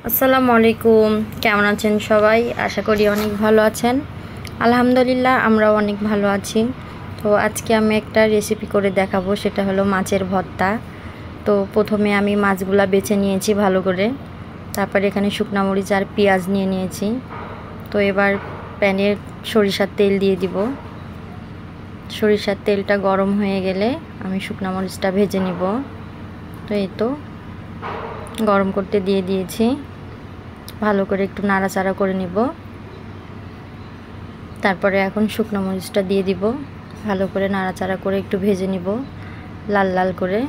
আসসালামু আলাইকুম। কেমন আছেন সবাই? আশা করি অনেক ভালো আছেন। আলহামদুলিল্লাহ আমরাও অনেক ভালো আছি। তো আজকে আমি একটা রেসিপি করে দেখাবো, সেটা হলো মাছের ভর্তা। তো প্রথমে আমি মাছগুলা বেছে নিয়েছি ভালো করে, তারপরে এখানে শুকনো মরিচ আর পেঁয়াজ নিয়ে নিয়েছি। তো এবার প্যানে সরিষার তেল দিয়ে দিব। সরিষার তেলটা গরম হয়ে গেলে আমি শুকনো মরিচটা ভেজে নিব। তো এই তো গরম করতে দিয়ে দিয়েছি, ভালো করে একটু নাড়াচাড়া করে নিব। তারপরে এখন শুকনো মরিচটা দিয়ে দিব, ভালো করে নাড়াচাড়া করে একটু ভেজে নিব লাল লাল করে।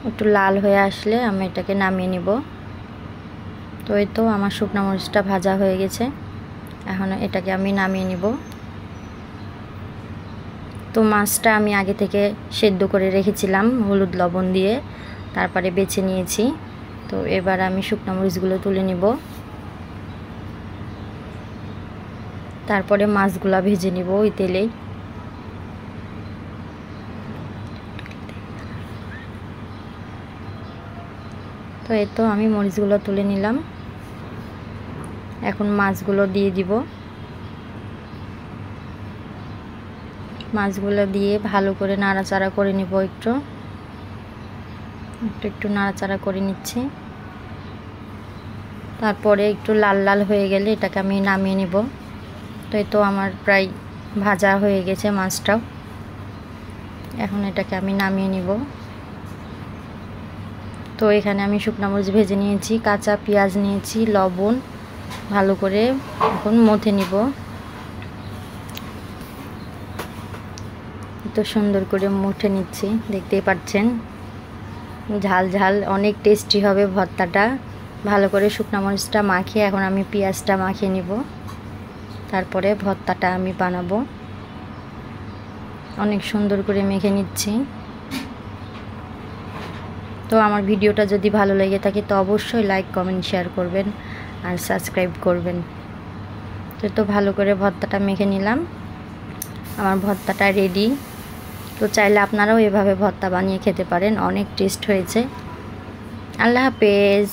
একটু লাল হয়ে আসলে আমি এটাকে নামিয়ে নিব। তো এই তো আমার শুকনো মরিচটা ভাজা হয়ে গেছে, এখন এটাকে আমি নামিয়ে নিব। তো মাছটা আমি আগে থেকে সেদ্ধ করে রেখেছিলাম হলুদ লবণ দিয়ে, তারপরে বেছে নিয়েছি। তো এবার আমি শুকনো মরিচগুলো তুলে নিব, তারপরে মাছগুলা ভেজে নিব ওই তেলেই। তো এই তো আমি মরিচগুলো তুলে নিলাম, এখন মাছগুলো দিয়ে দিব। মাছগুলো দিয়ে ভালো করে নাড়াচাড়া করে নিব, একটু একটু নাড়াচাড়া করে নিচ্ছি। তারপরে একটু লাল লাল হয়ে গেলে এটাকে আমি নামিয়ে নিব। তো এই তো আমার প্রায় ভাজা হয়ে গেছে মাছটাও, এখন এটাকে আমি নামিয়ে নিব। তো এখানে আমি শুকনো মরিচ ভেজে নিয়েছি, কাঁচা পেঁয়াজ নিয়েছি, লবণ ভালো করে এখন মথে নিব। তো সুন্দর করে মুঠে নিচ্ছি, দেখতেই পাচ্ছেন ঝাল ঝাল অনেক টেস্টি হবে ভর্তাটা। ভালো করে শুকনো মরিচটা মাখিয়ে এখন আমি পেঁয়াজটা মাখিয়ে নিব, তারপরে ভর্তাটা আমি বানাবো। অনেক সুন্দর করে মেখে নিচ্ছি। তো আমার ভিডিওটা যদি ভালো লেগে থাকে তো অবশ্যই লাইক কমেন্ট শেয়ার করবেন আর সাবস্ক্রাইব করবেন। তো ভালো করে ভর্তাটা মেখে নিলাম, আমার ভর্তাটা রেডি। তো চাইলে আপনারাও এভাবে ভর্তা বানিয়ে খেতে পারেন, অনেক টেস্ট হয়েছে। আল্লাহ হাফেজ।